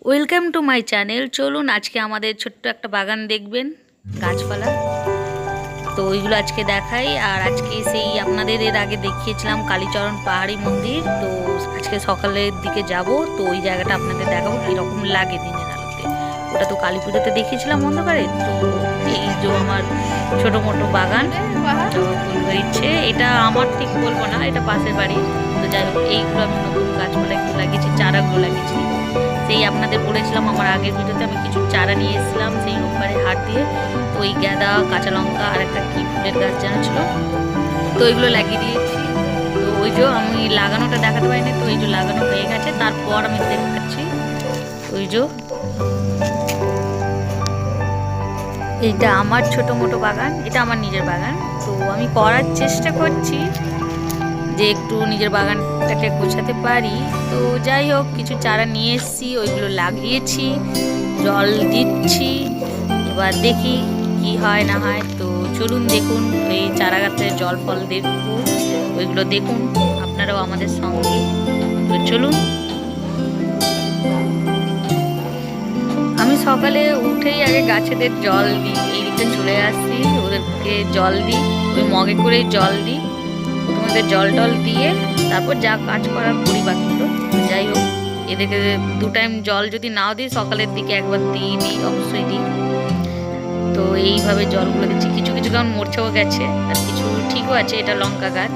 Welcome to my channel. চলুন আজকে আমাদের ছোট্ট একটা বাগান দেখবেন, গাছপালা। তো ওইগুলো আজকে দেখাই। আর আজকে সেই আপনাদের এর আগে দেখিয়েছিলাম কালীচরণ পাহাড়ি মন্দির। তো আজকে সকালের দিকে যাব, তো ওই জায়গাটা আপনাদের দেখাবো কীরকম লাগে দিনের আলোতে। ওটা তো কালী পুজোতে দেখিয়েছিলাম অন্ধকারে। তো এই যে আমার ছোটো মোটো বাগান, তো ফুল হয়েছে। এটা আমার ঠিক বলবো না, এটা পাশের বাড়ি। তো যাই হোক, এইগুলো আমি নতুন গাছপালা একটু লাগিয়েছি, চারাগুলো লাগিয়েছি। সেই আপনাদের বলেছিলাম আমার আগের ভিডিওতে, আমি কিছু চারা নিয়ে এসেছিলাম সেই রোববারে হাট দিয়ে। তো ওই গাঁদা, কাঁচা লঙ্কা আর একটা কি ফুলের গাছ জানা ছিল, তো ওইগুলো লাগিয়ে দিয়েছি। তো ওই যে আমি লাগানোটা দেখাতে পারিনি, তো এই যে লাগানো হয়ে গেছে, তারপর আমি দেখাচ্ছি। ওই যে এইটা আমার ছোটো মোটো বাগান, এটা আমার নিজের বাগান। তো আমি করার চেষ্টা করছি যে একটু নিজের বাগানটাকে গোছাতে পারি। তো যাই হোক, কিছু চারা নিয়ে এসেছি, ওইগুলো লাগিয়েছি, জল দিচ্ছি। এবার দেখি কি হয় না হয়। তো চলুন দেখুন এই চারা গাছে জল ফল দেখবো, ওইগুলো দেখুন আপনারাও আমাদের সঙ্গে। তো চলুন। আমি সকালে উঠেই আগে গাছেদের জল দিই, এই দিকটা চলে আসছি, ওদেরকে জল দিই, ওই মগে করেই জল দিই। প্রথমে জল টল দিয়ে তারপর যা কাজ করার করি বাকিগুলো। যাই হোক, এদেরকে 2 টাইম জল যদি নাও দিই, সকালের দিকে একবার দিই, অবশ্যই দিই। তো এইভাবে জলগুলো দিচ্ছি। কিছু কিছু কেমন মরছেও গেছে, আর কিছু ঠিকও আছে। এটা লঙ্কা গাছ,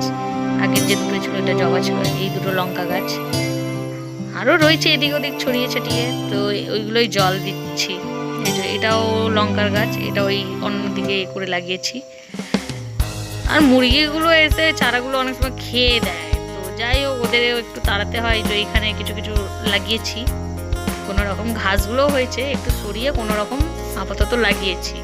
আগের যে দুটো ছিল এটা জবা ছিল, এই দুটো লঙ্কা গাছ। আরও রয়েছে এদিক ওদিক ছড়িয়ে ছিটিয়ে, তো ওইগুলোই জল দিচ্ছি। এই যে এটাও লঙ্কার গাছ, এটা ওই অন্যদিকে করে লাগিয়েছি। আর মুরগিগুলো এসে চারাগুলো অনেক সময় খেয়ে দেয়। তো যাই হোক, ওদেরও একটু তাড়াতে হয়। তো এখানে কিছু কিছু লাগিয়েছি, কোনো রকম ঘাসগুলো হয়েছে একটু সরিয়ে কোনো রকম আপাতত লাগিয়েছি।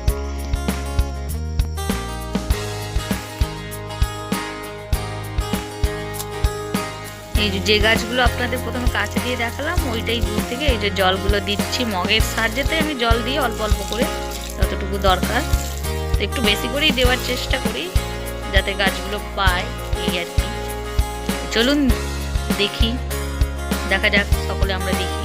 এই যে গাছগুলো আপনাদের প্রথমে কাছে দিয়ে দেখালাম, ওইটাই দূর থেকে এই যে জলগুলো দিচ্ছি মগের সাহায্যেতে। আমি জল দিই অল্প অল্প করে, যতটুকু দরকার। তো একটু বেশি করেই দেওয়ার চেষ্টা করি যাতে গাছগুলো পায়, এই আর কি। চলুন দেখি, দেখা যাক, সকলে আমরা দেখি।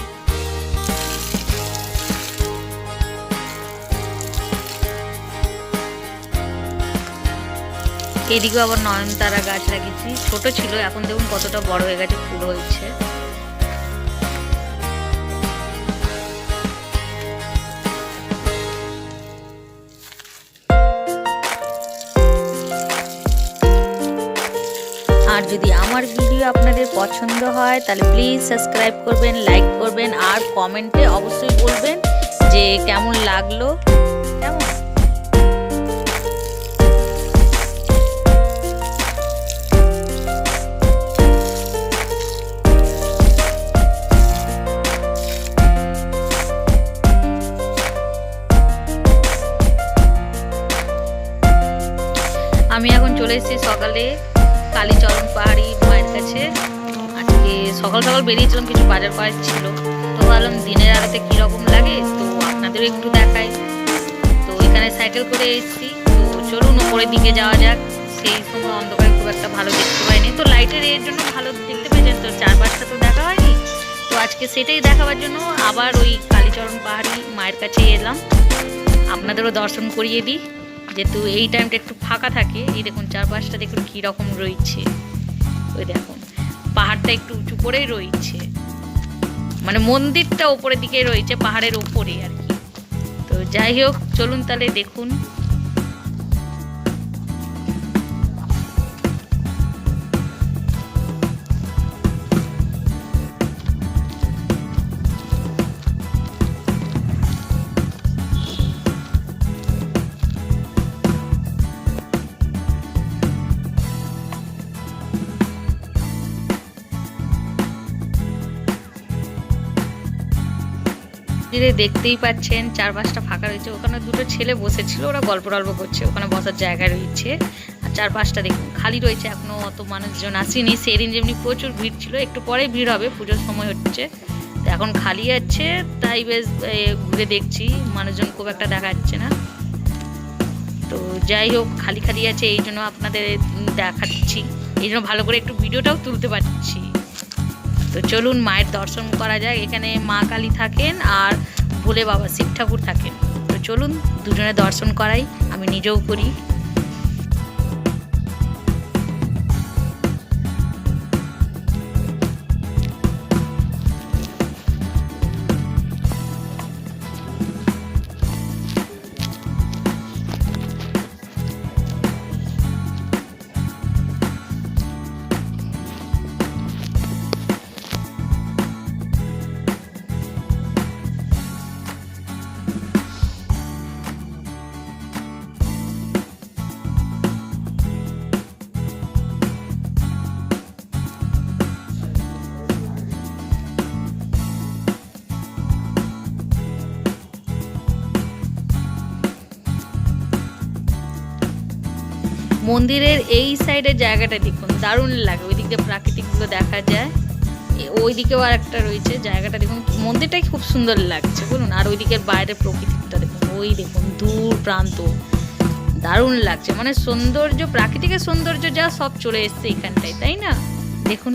এদিকে আবার নয়নতারা গাছ লাগিয়েছি, ছোট ছিল, এখন দেখুন কতটা বড় হয়ে গেছে, ফুল হয়েছে। আর যদি আমার ভিডিও আপনাদের পছন্দ হয় তাহলে প্লিজ সাবস্ক্রাইব করবেন, লাইক করবেন, আর কমেন্টে অবশ্যই বলবেন যে কেমন লাগলো। কেমন আমি এখন চলে এসেছি সকালে কালীচরণ পাহাড়ি মায়ের কাছে। আজকে সকাল সকাল বেরিয়েছিলাম, কিছু বাজার করার ছিল। তো ভাবলাম দিনের আলোতে কীরকম লাগে, তো আপনাদেরও একটু দেখাই। তো এখানে সাইকেল করে এসেছি। তো চলুন ওপরের দিকে যাওয়া যাক। সেই সময় অন্ধকারে খুব একটা ভালো দেখতে পাইনি, তো লাইটের এর জন্য ভালো দেখতে পেয়েছেন। তো চারপাশটা তো দেখা হয়নি, তো আজকে সেটাই দেখাবার জন্য আবার ওই কালীচরণ পাহাড়ি মায়ের কাছে এলাম। আপনাদেরও দর্শন করিয়ে দিই, যেহেতু এই টাইমটা একটু ফাঁকা থাকে। এই দেখুন চারপাশটা দেখুন কীরকম রয়েছে। ওই দেখুন পাহাড়টা একটু উঁচু করেই রয়েছে, মানে মন্দিরটা ওপরের দিকে রয়েছে, পাহাড়ের ওপরে আর কি। তো যাই হোক, চলুন তাহলে দেখুন। দেখতেই পাচ্ছেন চারপাশটা ফাঁকা রয়েছে। ওখানে দুটো ছেলে বসেছিল, ওরা গল্প টল্প করছে, ওখানে বসার জায়গা রয়েছে। আর চারপাশটা দেখুন খালি রয়েছে, এখনো অত মানুষজন আসেনি। সেদিন যেমনি প্রচুর ভিড় ছিল, একটু পরেই ভিড় হবে, পুজোর সময় হচ্ছে। তো এখন খালি আছে, তাই বেশ ঘুরে দেখছি, মানুষজন খুব একটা দেখা যাচ্ছে না। তো যাই হোক, খালি খালি আছে, এই জন্য আপনাদের দেখাচ্ছি, এই জন্য ভালো করে একটু ভিডিওটাও তুলতে পারছি। তো চলুন মায়ের দর্শন করা যায়। এখানে মা কালী থাকেন আর ভোলে বাবা শিব ঠাকুর থাকেন। তো চলুন দুজনে দর্শন করাই, আমি নিজেও করি। মন্দিরের এই সাইডের জায়গাটা দেখুন, দারুণ লাগে। ওই দিক দিয়ে প্রাকৃতিকগুলো দেখা যায়। ওই দিকেও আর একটা রয়েছে, জায়গাটা দেখুন, মন্দিরটাই খুব সুন্দর লাগছে বলুন। আর ওই দিকের বাইরের প্রকৃতিটা দেখুন, ওই দেখুন দূর প্রান্ত, দারুণ লাগছে। মানে সৌন্দর্য, প্রাকৃতিকের সৌন্দর্য যা সব চলে এসছে এখানটায়, তাই না? দেখুন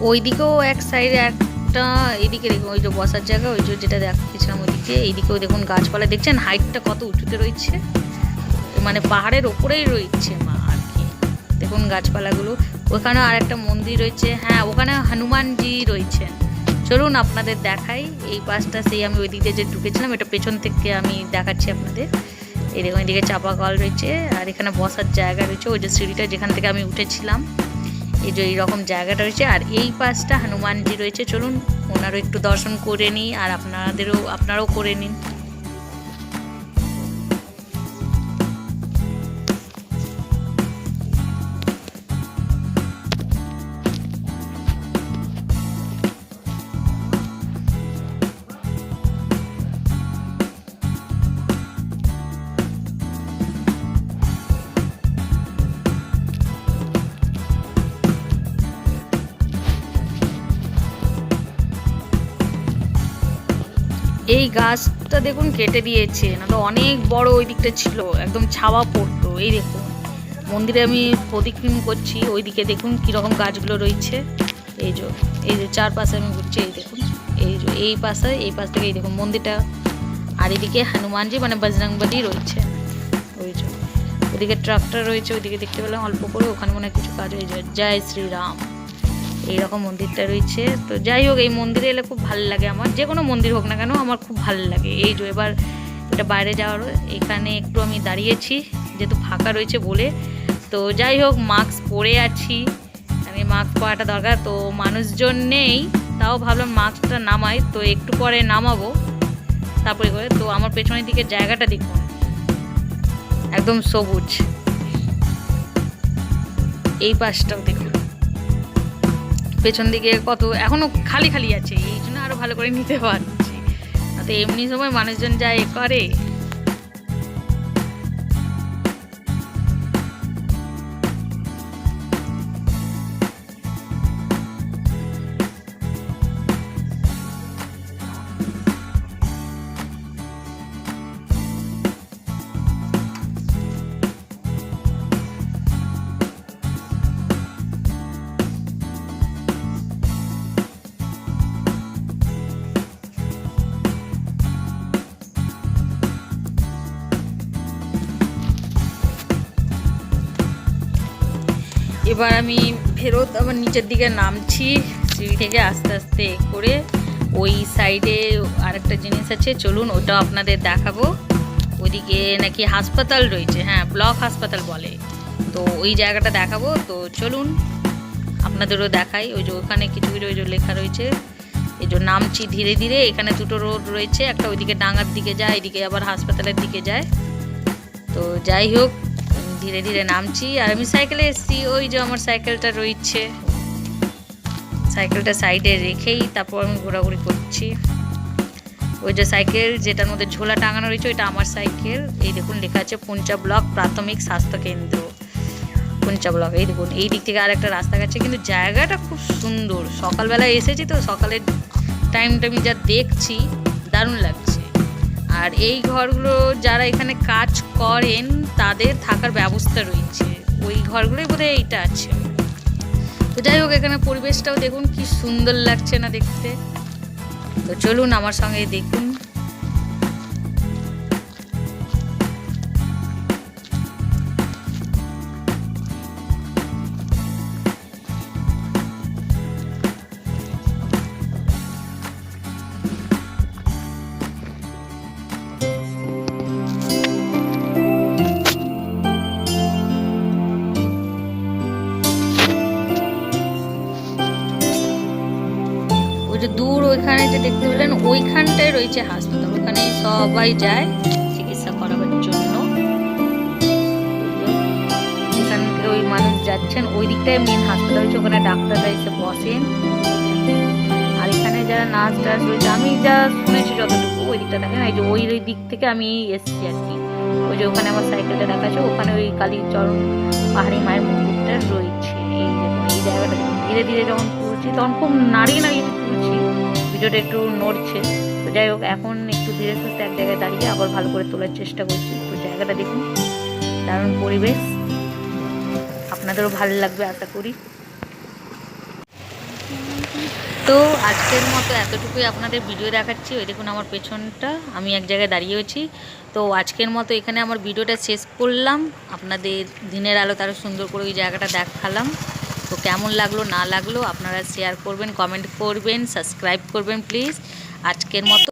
ওইদিকেও এক সাইডে একটা, এইদিকে দেখুন ওই যে বসার জায়গা, ওই যে যেটা দেখছিলাম ওইদিকে, এইদিকেও দেখুন গাছপালা দেখছেন, হাইটটা কত উঁচুতে রয়েছে, মানে পাহাড়ের ওপরেই রয়েছে মা আর কি। দেখুন গাছপালাগুলো। ওখানেও আর একটা মন্দির রয়েছে, হ্যাঁ ওখানে হনুমানজি রয়েছেন। চলুন আপনাদের দেখাই এই পাশটা। সেই আমি ওই দিকে যে ঢুকেছিলাম, এটা পেছন থেকে আমি দেখাচ্ছি আপনাদের। এই দেখুন এদিকে চাপা কল রয়েছে, আর এখানে বসার জায়গা রয়েছে, ওই যে সিঁড়িটা যেখান থেকে আমি উঠেছিলাম, এই যে এইরকম জায়গাটা রয়েছে। আর এই পাশটা হনুমানজি রয়েছে। চলুন ওনারও একটু দর্শন করে নিই, আর আপনারাও করে নিন। এই গাছটা দেখুন কেটে দিয়েছে, না তো অনেক বড় ওই দিকটা ছিল, একদম ছাওয়া পড়তো। এই দেখুন মন্দিরে আমি প্রদক্ষিণ করছি, ওই দিকে দেখুন কীরকম গাছগুলো রয়েছে। এই যে চারপাশে আমি ঘুরছি, এই দেখুন এই যে এই পাশ থেকে এই দেখুন মন্দিরটা। আর এদিকে হনুমানজি মানে বজরংবলী রয়েছে। ওই যে ওইদিকে ট্রাক্টর রয়েছে, ওইদিকে দেখতে পেলাম অল্প করে, ওখানে মনে হয় কিছু কাজ হয়েছে। জয় শ্রীরাম, এইরকম মন্দিরটা রয়েছে। তো যাই হোক, এই মন্দিরে এলে খুব ভালো লাগে আমার, যে কোনো মন্দির হোক না কেন আমার খুব ভালো লাগে। এই যে এবার এটা বাইরে যাওয়ার, এখানে একটু আমি দাঁড়িয়েছি যেহেতু ফাঁকা রয়েছে বলে। তো যাই হোক মাস্ক পরে আছি, আমি মাস্ক পরাটা দরকার। তো মানুষজন নেই, তাও ভাবলাম মাস্কটা নামাই, তো একটু পরে নামাবো তারপরে করে। তো আমার পেছনের দিকে জায়গাটা দেখুন, একদম সবুজ। এই পাশটাও দেখুন, পেছন দিকে কত এখনো খালি খালি আছে, এই জন্য আরো ভালো করে নিতে পারছি। তো এমনি সময় মানুষজন যা এ করে। এবার আমি ফেরত আবার নিচের দিকে নামছি সিঁড়ি থেকে আস্তে আস্তে করে। ওই সাইডে আরেকটা জিনিস আছে, চলুন ওটাও আপনাদের দেখাবো। ওইদিকে নাকি হাসপাতাল রয়েছে, হ্যাঁ ব্লক হাসপাতাল বলে, তো ওই জায়গাটা দেখাবো। তো চলুন আপনাদেরও দেখাই। ওই যে ওখানে কিছু কিছু ওই যে লেখা রয়েছে, এই যে নামছি ধীরে ধীরে। এখানে দুটো রোড রয়েছে, একটা ওইদিকে ডাঙ্গার দিকে যায়, এদিকে আবার হাসপাতালের দিকে যায়। তো যাই হোক ধীরে ধীরে নামছি। আর আমি সাইকেলে এসেছি, ওই যে আমার সাইকেলটা রয়েছে। সাইকেলটা সাইডে রেখেই তারপর আমি ঘোরাঘুরি করছি। ওই যে সাইকেল যেটার মধ্যে ঝোলা টাঙানো রয়েছে ওইটা আমার সাইকেল। এই দেখুন লেখা আছে পুঞ্চা ব্লক প্রাথমিক স্বাস্থ্য কেন্দ্র, পুঞ্চা ব্লক। এই দেখুন এই দিক থেকে আর একটা রাস্তা গেছে, কিন্তু জায়গাটা খুব সুন্দর। সকালবেলায় এসেছি তো, সকালের টাইমটা আমি যা দেখছি দারুণ লাগছে। আর এই ঘরগুলো যারা এখানে কাজ করেন তাদের থাকার ব্যবস্থা রয়েছে, ওই ঘরগুলোই বোধহয় এইটা আছে। তো যাই হোক, এখানে পরিবেশটাও দেখুন কি সুন্দর লাগছে না দেখতে। তো চলুন আমার সঙ্গে দেখুন। ওই যে দূর ওইখানে যে দেখতে পেলেন ওইখানটায় রয়েছে হাসপাতাল, ওখানে সবাই যায় চিকিৎসা করাবার জন্য। এখান থেকে ওই মানুষ যাচ্ছেন, ওই দিকটায় মেন হাসপাতাল রয়েছে, ওখানে ডাক্তাররা এসে বসেন। আর এখানে যারা নার্স টার্স রয়েছে, আমি যা শুনেছি যতটুকু, ওই দিকটা দেখেন এই যে ওই দিক থেকে আমি এসছি আর কি। ওই যে ওখানে আমার সাইকেলটা দেখাচ্ছে, ওখানে ওই কালীচরণ পাহাড়ি মায়ের মন্দিরটা রয়েছে। এই দেখুন এই জায়গাটা দেখুন, ধীরে ধীরে যখন তুলছি তখন খুব নাড়িয়ে নাড়িয়ে তুলছি, ভিডিওটা একটু নড়ছে। তো যাই হোক, এখন একটু ধীরে সুস্থে এক জায়গায় দাঁড়িয়ে আবার ভালো করে তোলার চেষ্টা করছি। তো জায়গাটা দেখুন, দারুণ পরিবেশ, আপনাদেরও ভালো লাগবে আশা করি। তো আজকের মতো এতটুকুই আপনাদের ভিডিও দেখাচ্ছি। ওই দেখুন আমার পেছনটা, আমি এক জায়গায় দাঁড়িয়েছি। তো আজকের মতো এখানে আমার ভিডিওটা শেষ করলাম। আপনাদের দিনের আলো তারও সুন্দর করে ওই জায়গাটা দেখালাম। তো কেমন লাগলো না লাগলো আপনারা শেয়ার করবেন, কমেন্ট করবেন, সাবস্ক্রাইব করবেন প্লিজ। আজকের মতো